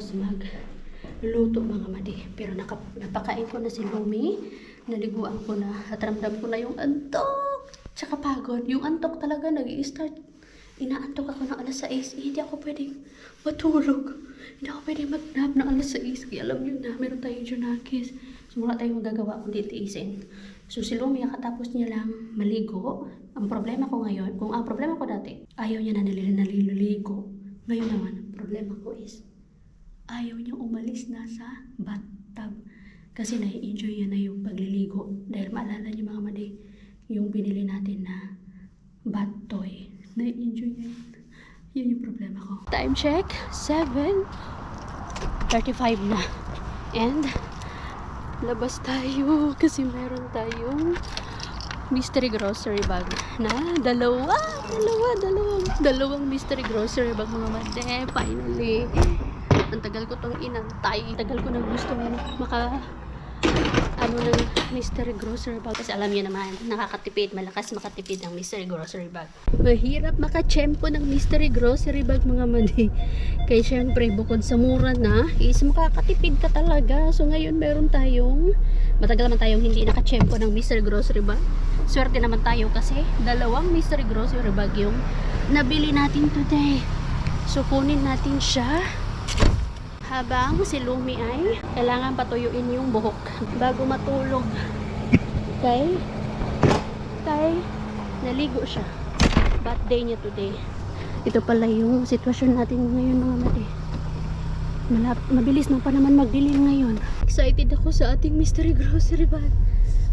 tapos magluto mga madi. Pero napakain ko na si Lumi. Naliguan ko na at ramdam ko na yung antok. Tsaka pagod. Yung antok talaga nag-i-start. Inaantok ako ng alas 6. Hindi ako pwedeng matulog. Hindi ako pwedeng mag-nap ng alas 6. Kaya alam nyo na, meron tayong Junakis. So wala tayong magagawa kundi tiisin. So si Lumi, katapos niya lang maligo. Ang problema ko ngayon, kung ang problema ko dati, ayaw niya na naliligo. Ngayon naman, ang problema ko is, ayaw niya umalis na sa bathtub. Kasi nai-enjoy niya na yung pagliligo. Dahil maalala niyo mga madi, yung binili natin na bath toy. Nai-enjoy niya yun. Yun yung problema ko. Time check, 7:35 na. And, labas tayo kasi meron tayong mystery grocery bag na dalawang mystery grocery bag mga madi. Finally, ang tagal ko tong inantay. Tagal ko na gusto ng mystery grocery bag. Kasi alam niyo naman, nakakatipid, malakas makatipid ang mystery grocery bag. Mahirap makachempo ng mystery grocery bag mga madi. Kaya syempre, bukod sa mura na, is makakatipid ka talaga. So ngayon meron tayong, matagal naman tayong hindi nakachempo ng mystery grocery bag. Swerte naman tayo kasi dalawang mystery grocery bag yung nabili natin today. So kunin natin siya. Habang si Lumi ay kailangan patuyuin yung buhok bago matulog. Okay? Naligo siya. Bath day niya today. Ito pala yung sitwasyon natin ngayon mga mati. Mabilis na pa naman magdilim ngayon. Excited ako sa ating mystery grocery bag.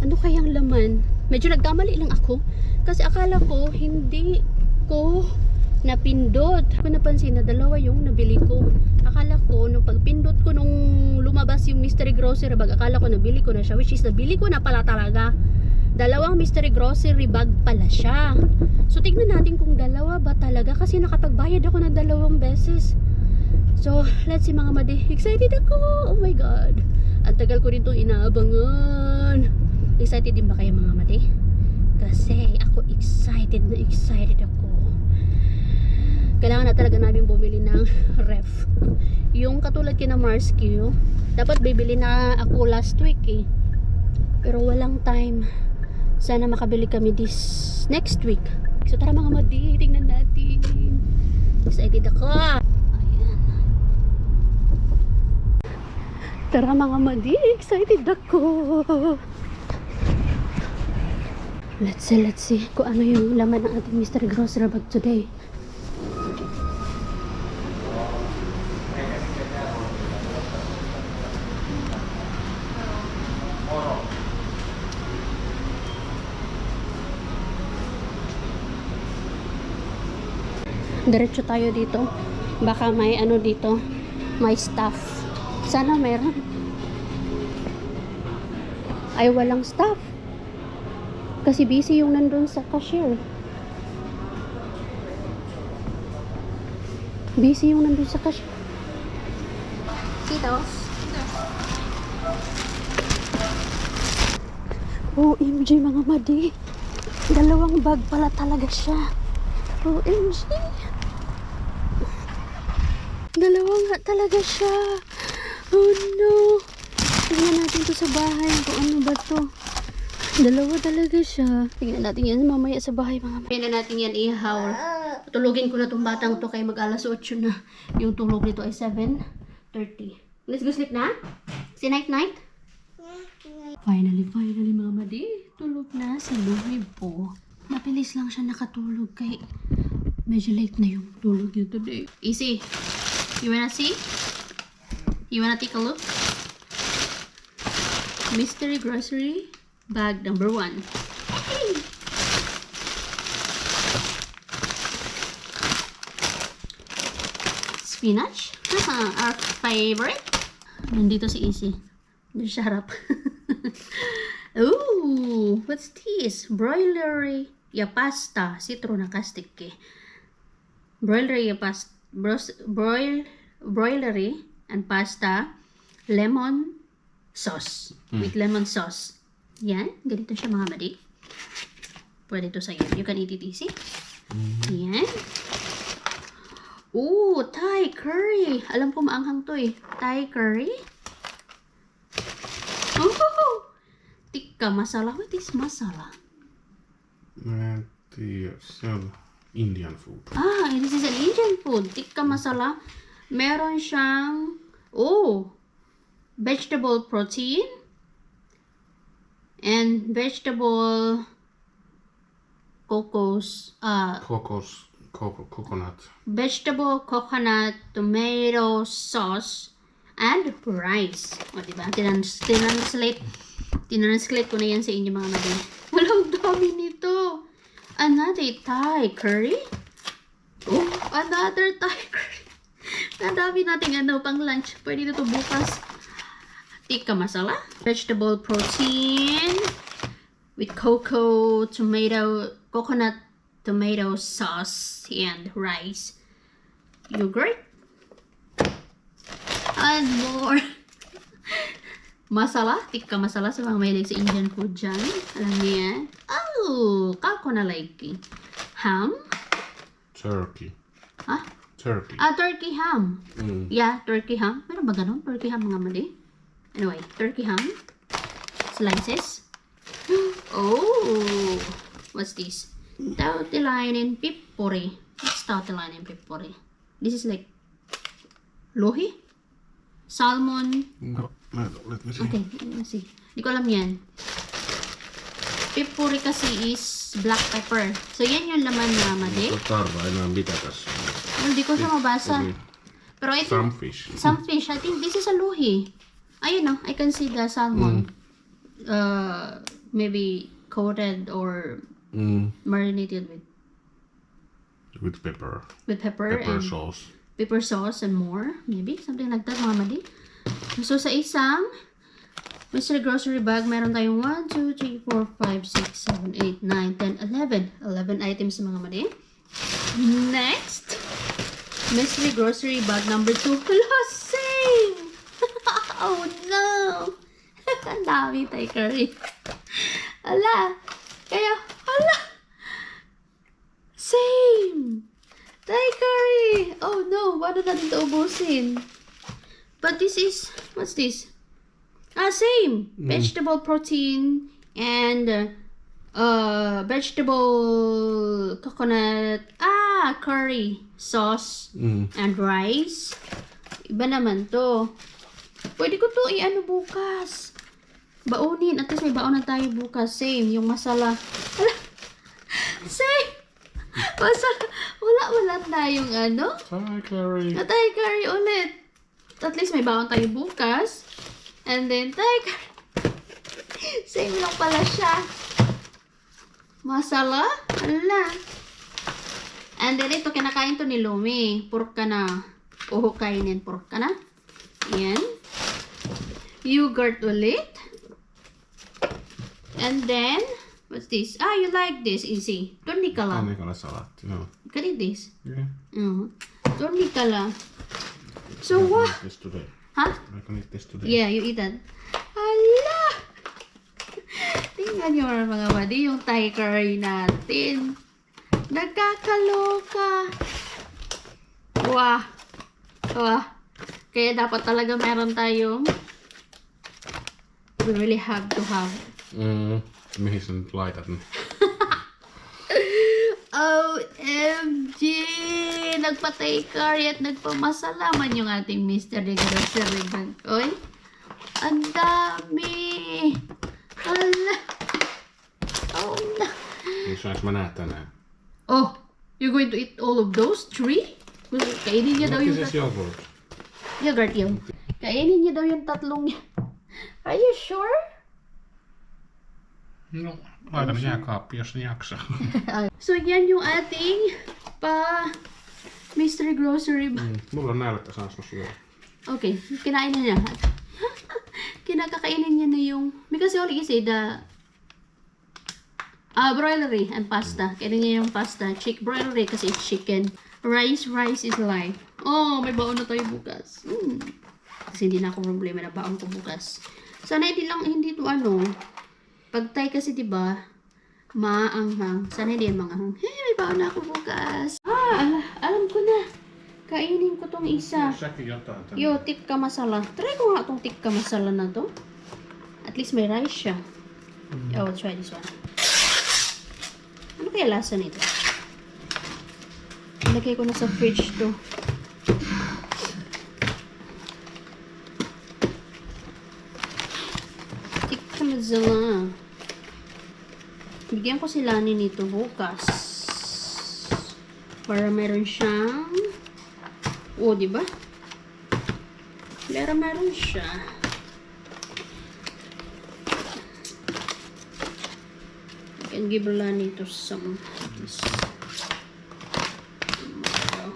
Ano kayang laman? Medyo nagkamali lang ako. Kasi akala ko hindi ko napindot. Ako napansin na dalawa yung nabili ko. Akala ko, nung pagpindot ko nung lumabas yung mystery grocery bag, akala ko nabili ko na siya, which is nabili ko na pala talaga. Dalawang mystery grocery bag pala siya. So tignan natin kung dalawa ba talaga kasi nakapagbayad ako ng 2 beses. So let's see mga madi. Excited ako! Oh my god! At tagal ko rin itong inaabangan. Excited din ba kayo mga madi? Kasi ako excited ako. Kailangan na talaga namin bumili ng ref. Yung katulad kina Marsky, dapat bibili na ako last week eh. Pero walang time. Sana makabili kami next week. So tara mga madi, tingnan natin. Excited ako. Ayan. Tara mga madi, excited ako. Let's see kung ano yung laman ng ating mystery grocery bag today. Diretso tayo dito. Baka may ano dito. May staff. Sana meron. Ay, walang staff. Kasi busy yung nandun sa cashier. Titos. OMG mga madi. Dalawang bag pala talaga siya. OMG. Dalawa nga talaga siya. Oh no. Tingnan natin to sa bahay. Kung ano ba to. Dalawa talaga siya. Tingnan natin yan mamaya sa bahay mga mama. Tingnan natin yan ihaw. Tulugin ko na tong batang to kay mag alas 8 na. Yung tulog nito ay 7:30. Let's go sleep na? Si night night? Finally mga madi. Tulog na si Lumi po. Mabilis lang siya nakatulog kay medyo late na yung tulog niya today. Easy. You wanna see? You wanna take a look? Mystery grocery bag number 1. Spinach. Our favorite. Nandito si Easy. Doon siya harap. Ooh, what's this? Broilery pasta. Citro na kastik eh. Broilery pasta. Broilery and pasta. Lemon sauce. With lemon sauce. Yan. Ganito siya mga madi. Pwede to sa'yo. You can eat it easy. Yan. Ooh, Thai curry. Alam ko maanghang to eh. Thai curry. Oh, tikka masala. What is masala? Se on Indian food. Ah, this is an Indian food. Tikka masala. Meron siyang, vegetable protein and vegetable Coconut. vegetable coconut tomato sauce and rice. O, diba? Tinranslate ko na yan sa inyo mga nabi. Walang dami nito. Another Thai curry. Oh, another Thai curry. Nadami nating pang lunch. Pwede na to bukas. Tikka masala. Vegetable protein with coconut tomato sauce and rice. Yogurt. And more. Masala. Tikka masala sa mga mahilig sa Indian food dyan. Alam niyo yan. Oh, kako na like. Ham. Turkey. Ha? Turkey. Turkey ham. Yeah, turkey ham. Meron ba ganun? Turkey ham mga mali? Anyway, turkey ham. Slices. Oh, what's this? Tautilainen pippuri. What's tautilainen pippuri? This is like lohi? Salmon. No, let me see. Okay, let me see. Di ko alam yan. Pippuri kasi is black pepper. So, yan yung laman na mali. Tarva enää mitä tässä on. Hindi ko siya mabasa. Pero I think, Some fish. some fish. I think this is a lohi. Ayun I can see the salmon. Maybe coated or marinated With pepper. with pepper Pepper and sauce. pepper sauce and more. Maybe something like that mga mali. So sa isang Mr. Grocery bag, meron tayong 1, 2, 3, 4, 5, 6, 7, 8, 9, 10, 11. 11 items mga mali. Next, Mystery Grocery bag number 2. Hello, same! Oh no! Ang dami Thai curry. Ala! Kaya, ala! Same! Thai curry! Oh no! Paano natin ito ubusin? But this is, what's this? Same! Vegetable protein and vegetable coconut, curry sauce and rice. Iba naman to. Pwede ko to bukas. Baunin. At least may baon na tayo bukas. Same. Yung masala. Ala. Same. Masala. Wala tayong Thai curry. Thai curry ulit. At least may baon tayo bukas. And then Thai curry. Same lang pala siya. Masala. Ala. And then ito, kinakain to ni Lumi. Pork ka na. Uhukainin pork ka na. Yan. Yogurt ulit. And then, what's this? You like this, easy. Tornikala. Tornikala-salaatti, joo. Look at this. Yeah. Tornikala. So I what? can eat this today. Huh? I can eat this today. Yeah, you eat that. Hala! Tingnan nyo mga madi, yung Thai curry natin. Nagkakaloka. Wah. Kaya dapat talaga meron tayong we really have to have. Mihin sä nyt laitat ne? OMG! Nagpatay curry at nagpamasalaman yung ating Mr. de Grocery Bag. Oy, ang dami! Hala! Oh no! Saanko mä nähdä tänään? Oh, you're going to eat all of those? 3? Kainin niya daw yung What is this yogurt? yogurt yun. Kainin niya daw yung tatlong niya. Are you sure? No, laitan jääkaappiin, jos jaksaa. So, yan yung ating Mystery Grocery Bag. Mulla on nälkä, saanko mä syödä? Okay, kinain na niya. Kinakakainin niya na yung... Because you only say the... broilery and pasta. Kainin niya yung pasta. Broilery kasi it's chicken. Rice is life. Oh, may baon na tayo bukas. Kasi hindi na ako problema na baon ko bukas. Sana hindi to pag Thai kasi diba, maanghang. Sana hindi yan manghang. Hey, may baon na ako bukas. Alam ko na. Kainin ko tong isa. Säkin jotain tänne. Yo, tikka masala. Try ko nga tong tikka masala na to. At least may rice siya. I will try this one. Ano kaya lasa nito? Ilagay ko na sa fridge to. Tikka masala. Bigyan ko si Lani nito bukas. Para meron siyang diba? Para meron siya. I can give Lani to some this.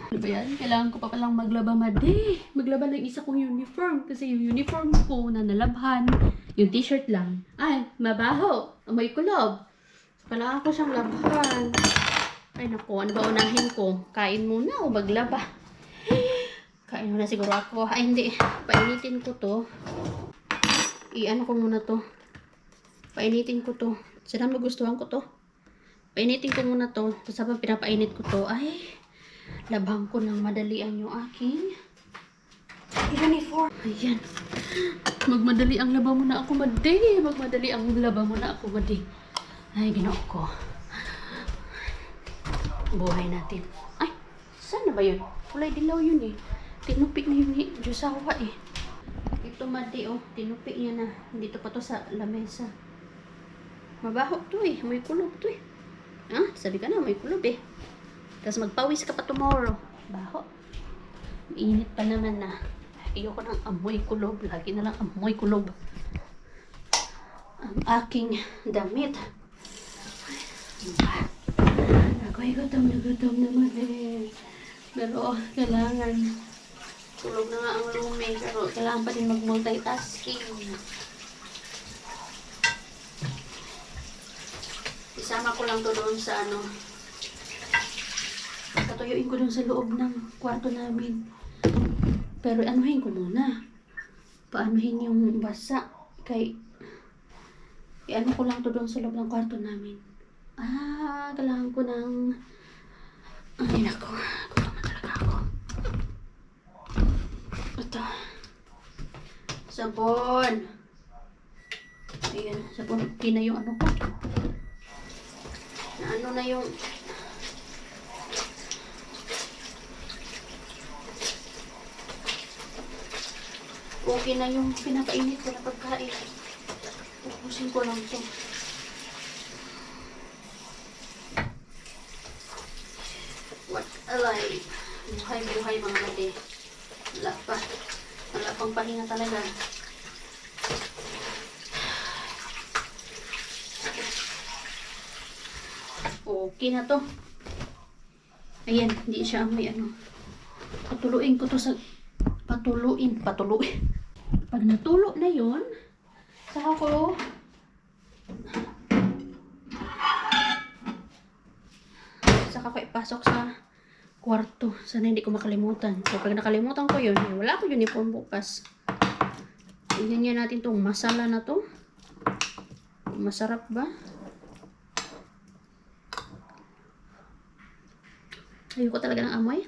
Ano ba yan? Kailangan ko pa palang maglaba maglaba ng isa kong uniform. Kasi yung uniform ko na nalabhan, yung t-shirt lang. Ay, mabaho. Amoy kulob. Kailangan ko siyang labhan. Ay naku, ano ba unahin ko? Kain muna o maglaba? Kain muna siguro ako. Ay hindi, painitin ko to. I-ano ko muna to. Painitin ko to. Sana magustuhan ko to. Painitin ko muna to. Tapos habang pinapainit ko to, ay, labhan ko ng madalian yung aking uniform. Ayan. Magmadali ang laba mo na ako, madi. Magmadali ang laba mo na ako, madi. Ay, ginoo ko. Buhay natin. Ay, saan na ba yun? Kulay dilaw yun eh. Tinupik na yun eh. Diyosawa eh. Ito madi oh. Tinupik niya na. Dito pa to sa lamesa. Mabaho to eh. May kulob to eh. Ah, sabi ka na, may kulob eh. Tapos magpawis ka pa tomorrow. Baho. Mainit pa naman na. Ayoko ng amoy kulob. Lagi na lang amoy kulob. Ang aking damit. Ako'y gutom naman eh. Pero kailangan tulog na nga ang lumi. Pero kailangan pa din mag-multitasking. Isama ko lang to doon sa ano. Katuyuin ko doon sa loob ng kwarto namin. Pero anuhin ko muna. Paanuhin yung basa. Ano ko lang to doon sa loob ng kwarto namin. Kailangan ko ng... Ay, nako. Gutom na talaga ako. Ito. Sabon. Ayan, sabon. Okay na yung ano ko. Ano na yung... Okay na yung pinapainit ko na pagkain. Upusin ko lang ito. What a life. Buhay-buhay mga mati. Wala pa. Wala pang pahinga talaga. Okay na to. Ayan, hindi siya may ano. Patuluin ko to sa... Patuluin. Pag natulo na yon, saka ko ipasok sa kwarto. Sana hindi ko makalimutan. So, pag nakalimutan ko yun, wala ko uniform bukas. Tingnan natin tong masala na to. Masarap ba? Ayoko talaga ng amoy.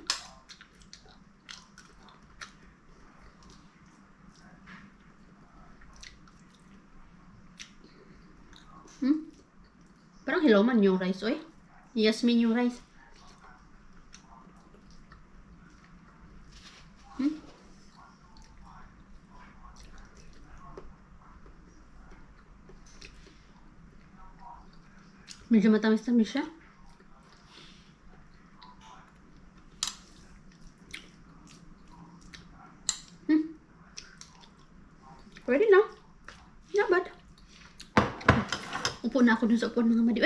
Parang hilaw man yung rice, oy. Yasmin yung rice. Medyo matamis-tamis siya. Ready na. Not bad. Upo na ako dun sa upuan mga madi.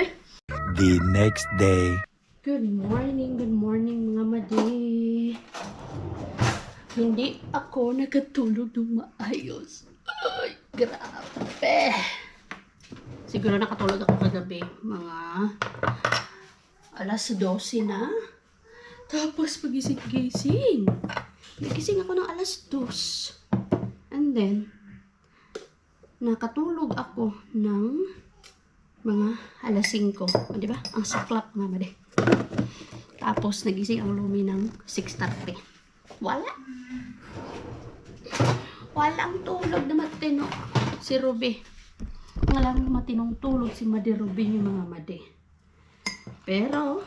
The next day. Good morning mga madi. Hindi ako nakatulog ng maayos. Ay, grabe. Siguro nakatulog ako kagabi. Mga alas 12 na. Tapos pagising-gising. Nagising ako ng alas 2. And then, nakatulog ako ng mga alas 5. O, diba? Ang saklap nga ba de. Tapos, nagising ang lumi ng 6:30. Wala. Walang tulog na matino. Si Ruby. Walang matinong tulog si Madi Ruby yung mga Madi. Pero,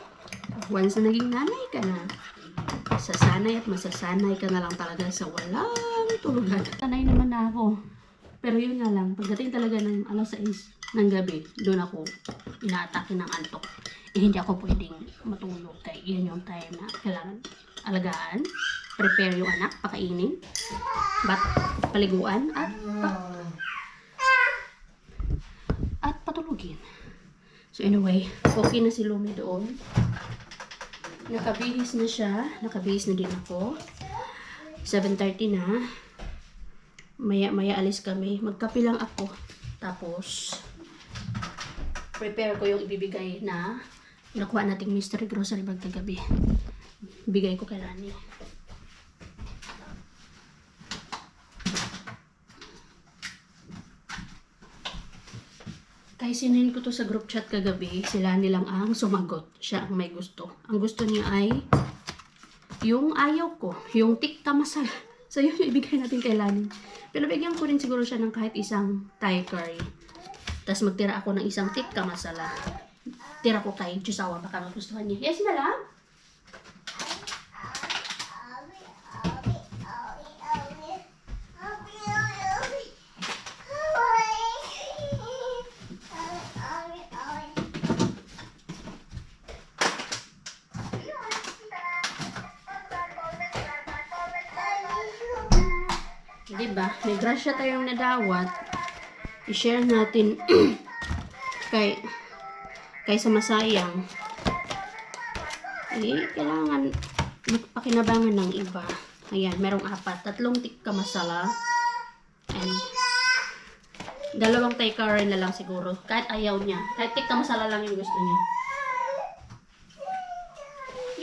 once na naging nanay ka na, sasanay at masasanay ka na lang talaga sa walang tulugan. Sanay naman na ako. Pero yun nga lang, pagdating talaga ng alas 6 ng gabi, doon ako inaatake ng antok. Hindi ako pwedeng matulog kaya yun yung time na kailangan alagaan, prepare yung anak, pakainin, paliguan, at patulugin. So anyway, okay na si Lumi doon. Nakabihis na siya. Nakabihis na din ako. 7:30 na. Maya alis kami. Magkape lang ako. Tapos, prepare ko yung ibibigay na nakuha nating mystery grocery bag kagabi. Bigay ko kay Lani. Kahit sinin ko to sa group chat kagabi, sila nilang ang sumagot. Siya ang may gusto. Ang gusto niya ay yung ayaw ko, yung tikka masala. So yun yung ibigay natin kay Lani. Pero bigyan ko rin siguro siya ng kahit isang Thai curry. Tapos magtira ako ng isang tikka masala. Tira ko kay Jusawa, baka magustuhan niya. Yes, madam? Diba? May grasya tayong nadawat. I-share natin kaysa masayang. Kailangan magpakinabangan ng iba. Ayan, merong 4. 3 tikka masala. And 2 Thai curry na lang siguro. Kahit ayaw niya. Kahit tikka masala lang yung gusto niya.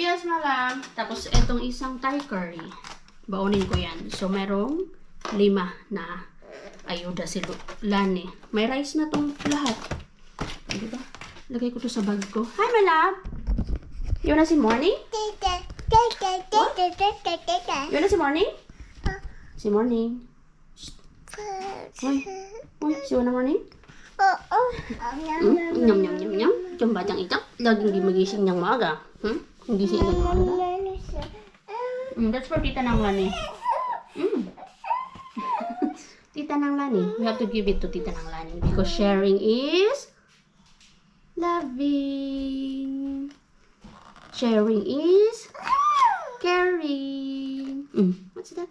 Yes, malam. Tapos, etong isang Thai curry. Baunin ko yan. So, merong 5 na ayuda si Lani. May rice na tong lahat. Diba? Lagay ko to sa bag ko. Hi, my love! You wanna see morning? What? You wanna see morning? See morning. Hoy. Hoy, see wanna morning? Nyam, nyam, nyam, nyam. Yung batang ito, laging magising niyang maaga. Magising niyang maaga. That's for tita ng Lani. Tita ng Lani. We have to give it to Tita ng Lani because sharing is loving. Sharing is caring. What's that?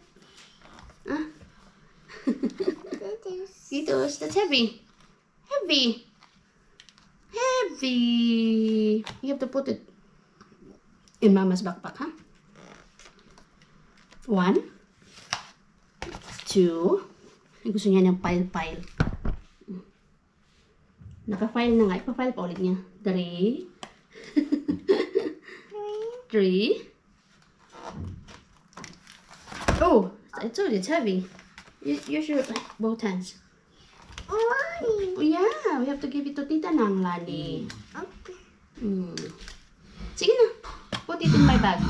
Titos. That's heavy. Heavy. Heavy. You have to put it in Mama's backpack, huh? 1, 2. Gusto niya ng pile-pile. Naka-file na nga. Ipa-file pa ulit niya. 3. 3. Oh! I told you, it's heavy. Use your both hands. Oh, yeah. We have to give it to Tita ng Lani. Okay. Sige na. Put it in my bag.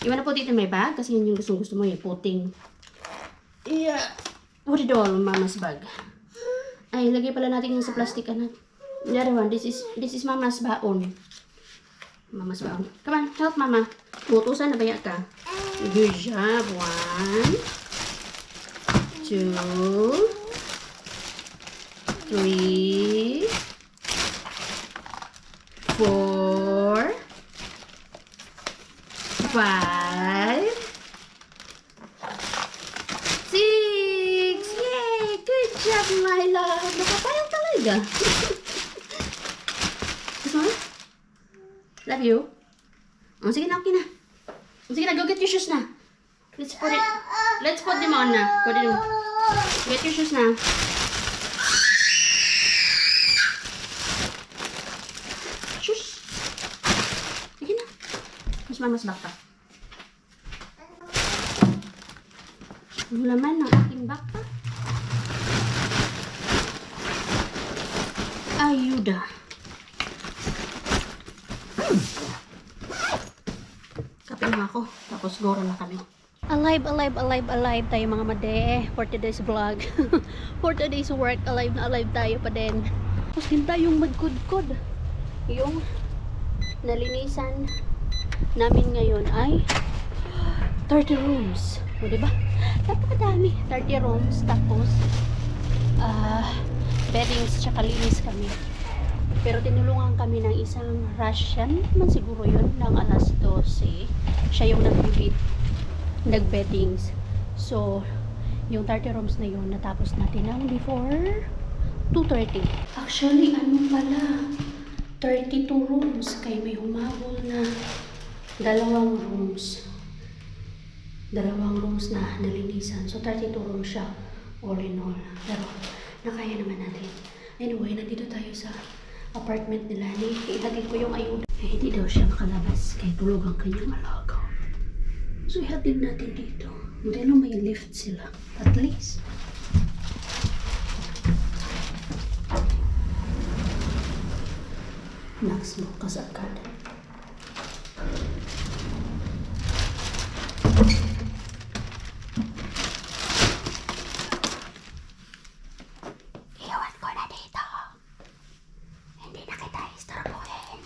You wanna put it in my bag? Kasi yun yung gusto mo yung putting. Yeah. Put it all in Mama's bag. Ay, lagay pala natin yung sa plastic, anak. The other one, this is Mama's baon. Mama's baon. Come on, help Mama. Utusan na baya ka. Good job. 1, 2, 3, 4, 5, 6. Yay! Good job, my love. Nakapayang talaga. Gusto mo? Love you. Oh, sige na, okay na. Sige na, go get your shoes na. Let's put them on na. Put it on. Get your shoes na. Shoes. Sige na. Mas Mama's backpack. Ang laman ng aking backpack. Ayuda. Kape na ako. Tapos goro na kami. Alive tayo mga made for today's vlog. For today's work, alive na alive tayo pa din. Tapos din tayong magkudkod. Yung nalinisan namin ngayon ay 30 rooms. O diba? Napakadami. 30 rooms. Tapos beddings tsaka linis kami. Pero tinulungan kami ng isang Russian man siguro yun ng alas 12. Siya yung nag-beddings. So, yung 30 rooms na yun natapos natin lang before 2:30. Actually, ano pala? 32 rooms. Kaya may humabol na dalawang rooms na nalinisan. So, 32 rooms siya all in all. Pero, nakaya naman natin. Anyway, nandito tayo sa apartment nila ni ihatid ko yung ayuda. Eh, hindi daw siya makalabas kaya tulog ang kanyang alaga. So, ihatid natin dito. Buti lang may lift sila. At least. Max bukas agad. Iwan ko na dito. Hindi na kita istorbohin.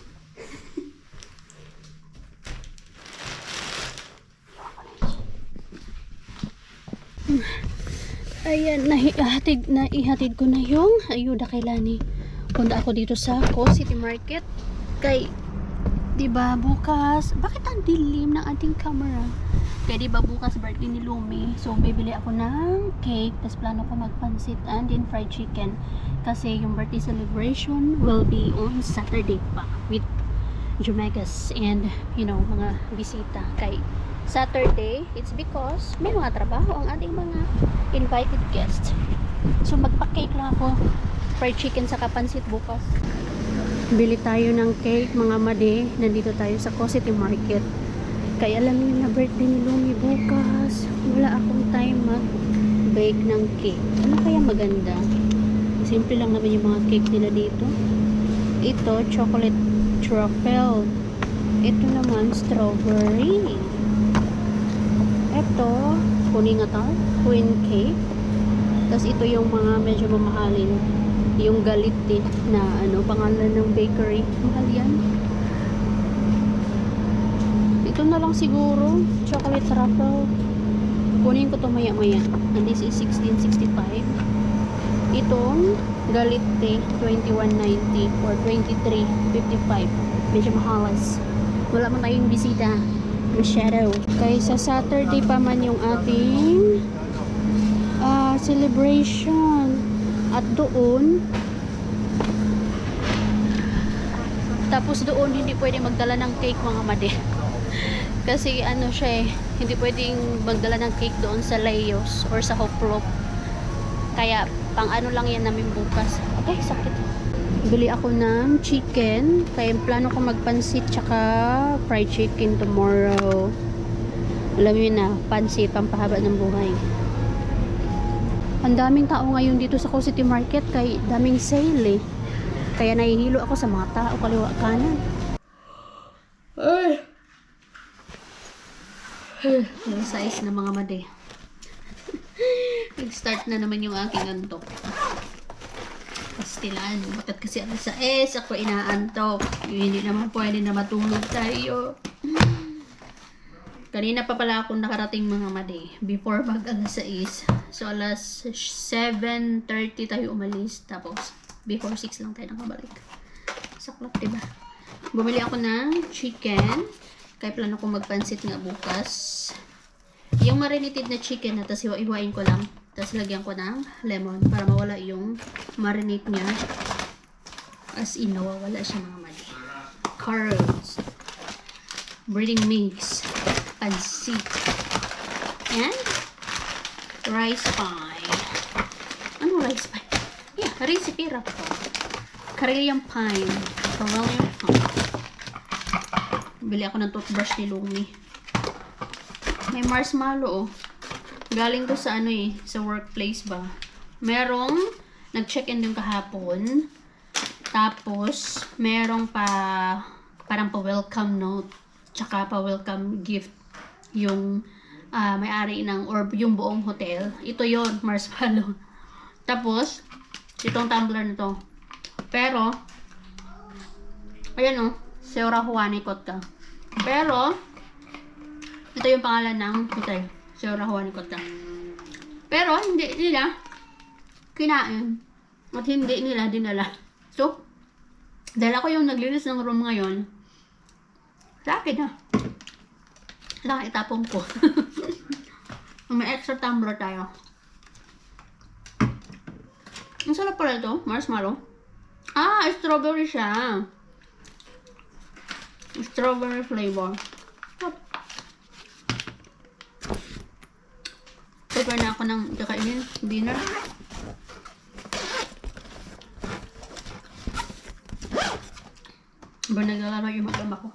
Iwan ko na siya. Ayan, naihatid ko na yung ayuda kay Lani. Punta ako dito sa City Market. Kay, diba bukas, bakit ang dilim ng ating camera? Kaya diba bukas birthday ni Lumi. So, bibili ako ng cake. Tapos plano ko magpansit and then fried chicken. Kasi yung birthday celebration will be on Saturday pa. With Jumegas and, you know, mga bisita. Kay Saturday, it's because may mga trabaho ang ating mga invited guests. So, magpa-cake lang ako. Fried chicken sa kapansit bukas. Bili tayo ng cake mga made. Nandito tayo sa City Market. Kaya alam niyo na birthday ni Lumi bukas. Wala akong time mag-bake ng cake. Ano kaya maganda? Simple lang naman yung mga cake nila dito. Ito, chocolate truffle. Ito naman, strawberry. Ito, queen cake. Tapos ito yung mga medyo mamahalin. Yung galit din na pangalan ng bakery. Mahal yan. Ito na lang siguro. Chocolate truffle. Kunin ko to maya. And this is 16.65. Itong galit 21.90 or 23.55. Medyo mahalas. Wala man tayong bisita. Masyado. Kaya sa Saturday pa man yung ating celebration. At doon, tapos doon hindi pwede magdala ng cake mga made. Kasi siya hindi pwedeng magdala ng cake doon sa Leos or sa Hoplop. Kaya pang lang yan namin bukas. Ay, sakit. Bili ako ng chicken. Kaya plano ko magpansit tsaka fried chicken tomorrow. Alam niyo na, pansit, pampahaba ng buhay. Ang daming tao ngayon dito sa City Market kay daming sale eh. Kaya nahihilo ako sa mga tao kaliwa kanan. Ay! Yung size ng mga made. Nag-start na naman yung aking antok. Pastilan. Bakit kasi alas 6 ako inaantok. Hindi naman pwede na matulog tayo. Kanina pa pala akong nakarating mga made. Before mag alas 6. So alas 7:30 tayo umalis. Tapos before 6 lang tayo nakabalik. Saklap, diba? Bumili ako ng chicken. Kaya plano ko magpansit nga bukas. Yung marinated na chicken na tapos iwain ko lang. Tapos lagyan ko ng lemon para mawala yung marinate niya. As in, nawawala siya mga made. Carrots. Breading mix. Pansit. And rice pie. Ano rice pie? Yeah, recipe wrap ko. Korean pie. Korean pie. Bili ako ng toothbrush ni Lumi. May marshmallow oh. Galing to sa sa workplace ba. Merong nag-check-in din kahapon. Tapos merong parang pa-welcome note. Tsaka pa-welcome gift yung may-ari ng, or yung buong hotel. Ito yon marshmallow. Tapos, itong tumbler nito. Pero, ayan o, Seora Juani Kotka. Pero, ito yung pangalan ng hotel. Seora Juani Kotka. Pero, hindi nila kinain. At hindi nila dinala. So, dahil ako yung naglinis ng room ngayon, sa akin na. Kailangan itapon ko. May extra tumbler tayo. Ang sarap pala ito, marshmallow. Strawberry siya. Strawberry flavor. Prepare na ako ng kakainin, dinner. Ba naglalaro yung mag-ama ko.